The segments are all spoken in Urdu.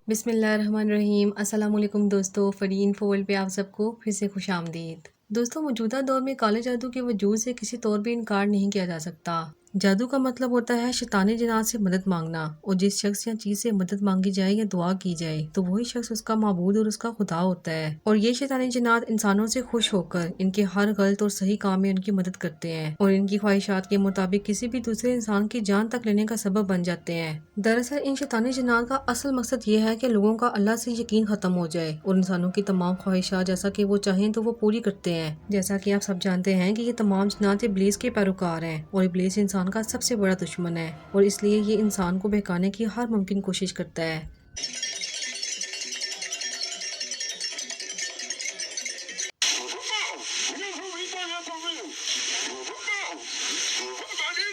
بسم اللہ الرحمن الرحیم۔ السلام علیکم دوستو، فرین فول پہ آپ سب کو پھر سے خوش آمدید۔ دوستو، موجودہ دور میں کالے جادو کے وجود سے کسی طور بھی انکار نہیں کیا جا سکتا۔ جادو کا مطلب ہوتا ہے شیطانی جنات سے مدد مانگنا، اور جس شخص یا چیز سے مدد مانگی جائے یا دعا کی جائے تو وہی شخص اس کا معبود اور اس کا خدا ہوتا ہے، اور یہ شیطانی جنات انسانوں سے خوش ہو کر ان کے ہر غلط اور صحیح کام میں ان کی مدد کرتے ہیں اور ان کی خواہشات کے مطابق کسی بھی دوسرے انسان کی جان تک لینے کا سبب بن جاتے ہیں۔ دراصل ان شیطانی جنات کا اصل مقصد یہ ہے کہ لوگوں کا اللہ سے یقین ختم ہو جائے اور انسانوں کی تمام خواہشات جیسا کہ وہ چاہیں تو وہ پوری کرتے ہیں۔ جیسا کہ آپ سب جانتے ہیں کہ یہ تمام جنات ابلیس کے پیروکار ہیں، اور ابلیس انسان کا سب سے بڑا دشمن ہے، اور اس لیے یہ انسان کو بہکانے کی ہر ممکن کوشش کرتا ہے۔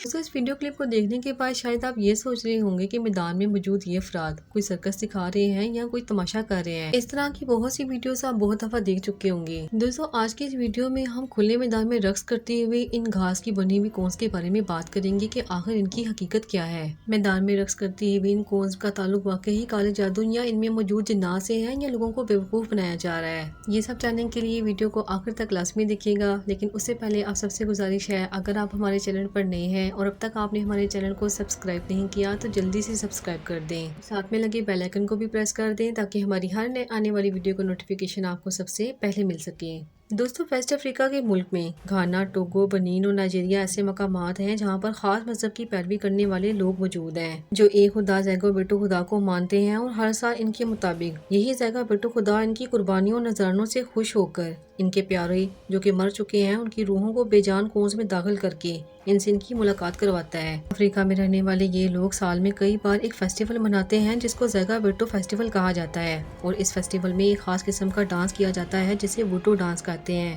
دوستو، اس ویڈیو کلپ کو دیکھنے کے بعد شاید آپ یہ سوچ رہے ہوں گے کہ میدان میں موجود یہ افراد کوئی سرکس دکھا رہے ہیں یا کوئی تماشا کر رہے ہیں۔ اس طرح کی بہت سی ویڈیوز آپ بہت دفعہ دیکھ چکے ہوں گے۔ دوستو، آج کی اس ویڈیو میں ہم کھلے میدان میں رقص کرتے ہوئے ان گھاس کی بنی ہوئی کونس کے بارے میں بات کریں گے کہ آخر ان کی حقیقت کیا ہے۔ میدان میں رقص کرتے ہوئے ان کونس کا تعلق واقعی کالے جادو یا ان میں موجود جنات سے ہے یا لوگوں کو بیوقوف بنایا جا رہا ہے؟ یہ سب جاننے کے لیے ویڈیو کو آخر تک لازمی دیکھیے گا، لیکن اس سے پہلے آپ سب سے گزارش ہے، اگر آپ ہمارے چینل پر نئے ہیں اور اب تک آپ نے ہمارے چینل کو سبسکرائب نہیں کیا تو جلدی سے سبسکرائب کر دیں، ساتھ میں لگے بیل آئیکن کو بھی پریس کر دیں تاکہ ہماری ہر نئے آنے والی ویڈیو کا نوٹیفیکیشن آپ کو سب سے پہلے مل سکے۔ دوستو، ویسٹ افریقہ کے ملک میں گھانا، ٹوگو، بنین اور نائجیریا ایسے مقامات ہیں جہاں پر خاص مذہب کی پیروی کرنے والے لوگ موجود ہیں جو ایک خدا زیگو بیٹو خدا کو مانتے ہیں، اور ہر سال ان کے مطابق یہی زیگو بیٹو خدا ان کی قربانیوں اور نذرانوں سے خوش ہو کر ان کے پیارے جو کہ مر چکے ہیں ان کی روحوں کو بے جان کونس میں داخل کر کے ان سے ان کی ملاقات کرواتا ہے۔ افریقہ میں رہنے والے یہ لوگ سال میں کئی بار ایک فیسٹیول مناتے ہیں جس کو زیگا بیٹو فیسٹیول کہا جاتا ہے، اور اس فیسٹیول میں ایک خاص قسم کا ڈانس کیا جاتا ہے جسے ووڈو ڈانس کہتے ہیں۔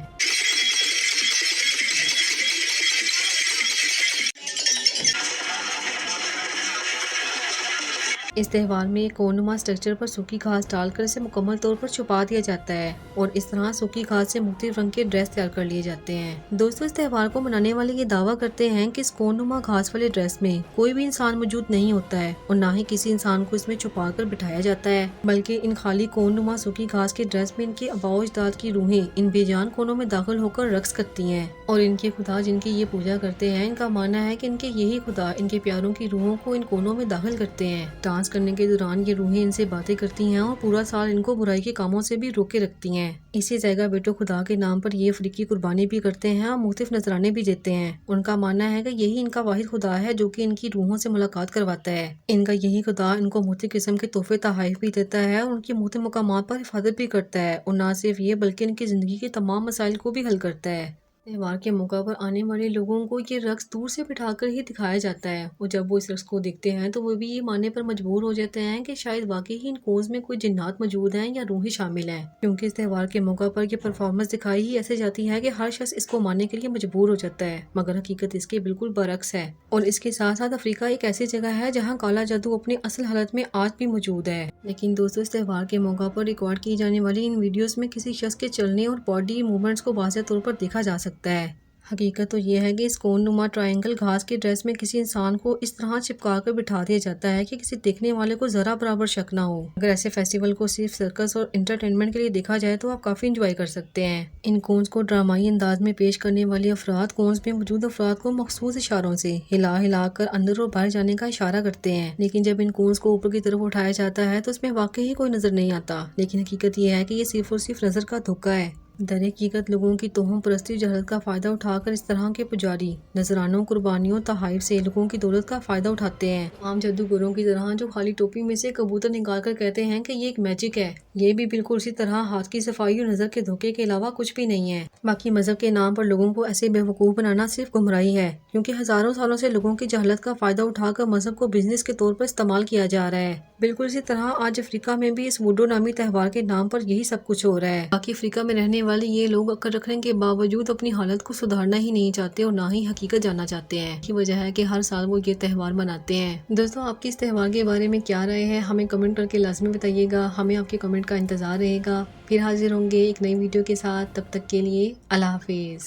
اس تہوار میں ایک کونما اسٹرکچر پر سوکھی گھاس ڈال کر اسے مکمل طور پر چھپا دیا جاتا ہے، اور اس طرح سوکھی گھاس سے مختلف رنگ کے ڈریس تیار کر لیے جاتے ہیں۔ دوستو، اس تہوار کو منانے والے یہ دعویٰ کرتے ہیں کہ اس کونما گھاس والے ڈریس میں کوئی بھی انسان موجود نہیں ہوتا ہے، اور نہ ہی کسی انسان کو اس میں چھپا کر بٹھایا جاتا ہے، بلکہ ان خالی کونما سوکھی گھاس کے ڈریس میں ان کے آباء و اجداد کی روحیں ان بے جان کونوں میں داخل ہو کر رقص کرتی ہیں، اور ان کے خدا جن کی یہ پوجا کرتے ہیں ان کا ماننا ہے کہ ان کے یہی خدا ان کے پیاروں کی روحوں کو ان کونوں میں داخل کرتے ہیں۔ ڈانس کرنے کے دوران یہ روحیں ان سے باتیں کرتی ہیں اور پورا سال ان کو برائی کے کاموں سے بھی روکے رکھتی ہیں۔ اسی زیگا بیٹو خدا کے نام پر یہ افریقی قربانی بھی کرتے ہیں اور مختلف نذرانے بھی دیتے ہیں۔ ان کا ماننا ہے کہ یہی ان کا واحد خدا ہے جو کہ ان کی روحوں سے ملاقات کرواتا ہے۔ ان کا یہی خدا ان کو مختلف قسم کے تحفے تحائف بھی دیتا ہے اور ان کی مختلف مقامات پر حفاظت بھی کرتا ہے، اور نہ صرف یہ بلکہ ان کی زندگی کے تمام مسائل کو بھی حل کرتا ہے۔ تہوار کے موقع پر آنے والے لوگوں کو یہ رقص دور سے بٹھا کر ہی دکھایا جاتا ہے، اور جب وہ اس رقص کو دیکھتے ہیں تو وہ بھی یہ ماننے پر مجبور ہو جاتے ہیں کہ شاید واقعی ہی ان کونز میں کوئی جنات موجود ہیں یا روحیں شامل ہیں، کیونکہ اس تہوار کے موقع پر یہ پرفارمنس دکھائی ہی ایسے جاتی ہے کہ ہر شخص اس کو ماننے کے لیے مجبور ہو جاتا ہے، مگر حقیقت اس کے بالکل برعکس ہے۔ اور اس کے ساتھ ساتھ افریقہ ایک ایسی جگہ ہے جہاں کالا جادو اپنی اصل حالت میں آج بھی موجود ہے۔ لیکن دوستو، اس تہوار کے موقع پر ریکارڈ کی جانے والی ان ویڈیوز میں کسی شخص کے چلنے اور باڈی موومنٹس کو واضح طور پر دیکھا جا سکتا ہے۔ حقیقت تو یہ ہے کہ اس کون نما ٹرائنگل گھاس کے ڈریس میں کسی انسان کو اس طرح چپکا کر بٹھا دیا جاتا ہے کہ کسی دیکھنے والے کو ذرا برابر شک نہ ہو۔ اگر ایسے فیسٹیول کو صرف سرکس اور انٹرٹینمنٹ کے لیے دیکھا جائے تو آپ کافی انجوائے کر سکتے ہیں۔ ان کونز کو ڈرامائی انداز میں پیش کرنے والے افراد کونز میں موجود افراد کو مخصوص اشاروں سے ہلا ہلا کر اندر اور باہر جانے کا اشارہ کرتے ہیں، لیکن جب ان کونز کو اوپر کی طرف اٹھایا جاتا ہے تو اس میں واقعی کوئی نظر نہیں آتا، لیکن حقیقت یہ ہے کہ یہ صرف اور صرف نظر کا دھوکہ ہے۔ در حقیقت لوگوں کی توہم پرستی جہالت کا فائدہ اٹھا کر اس طرح کے پجاری نذرانوں، قربانیوں، تحائف سے لوگوں کی دولت کا فائدہ اٹھاتے ہیں، عام جادوگروں کی طرح جو خالی ٹوپی میں سے کبوتر نکال کر کہتے ہیں کہ یہ ایک میجک ہے۔ یہ بھی بالکل اسی طرح ہاتھ کی صفائی اور نظر کے دھوکے کے علاوہ کچھ بھی نہیں ہے۔ باقی مذہب کے نام پر لوگوں کو ایسے بیوقوف بنانا صرف گمراہی ہے، کیونکہ ہزاروں سالوں سے لوگوں کی جہالت کا فائدہ اٹھا کر مذہب کو بزنس کے طور پر استعمال کیا جا رہا ہے۔ بالکل اسی طرح آج افریقہ میں بھی اس ووڈو نامی تہوار کے نام پر یہی سب کچھ ہو رہا ہے۔ باقی افریقہ میں رہنے والے یہ لوگ عقل رکھنے کے باوجود اپنی حالت کو سدھارنا ہی نہیں چاہتے اور نہ ہی حقیقت جاننا چاہتے ہیں، کی وجہ ہے کہ ہر سال وہ یہ تہوار مناتے ہیں۔ دوستو، آپ کی اس تہوار کے بارے میں کیا رائے ہے ہمیں کمنٹ کر کے لازمی بتائیے گا، ہمیں آپ کے کمنٹ کا انتظار رہے گا۔ پھر حاضر ہوں گے ایک نئی ویڈیو کے ساتھ، تب تک کے لیے اللہ حافظ۔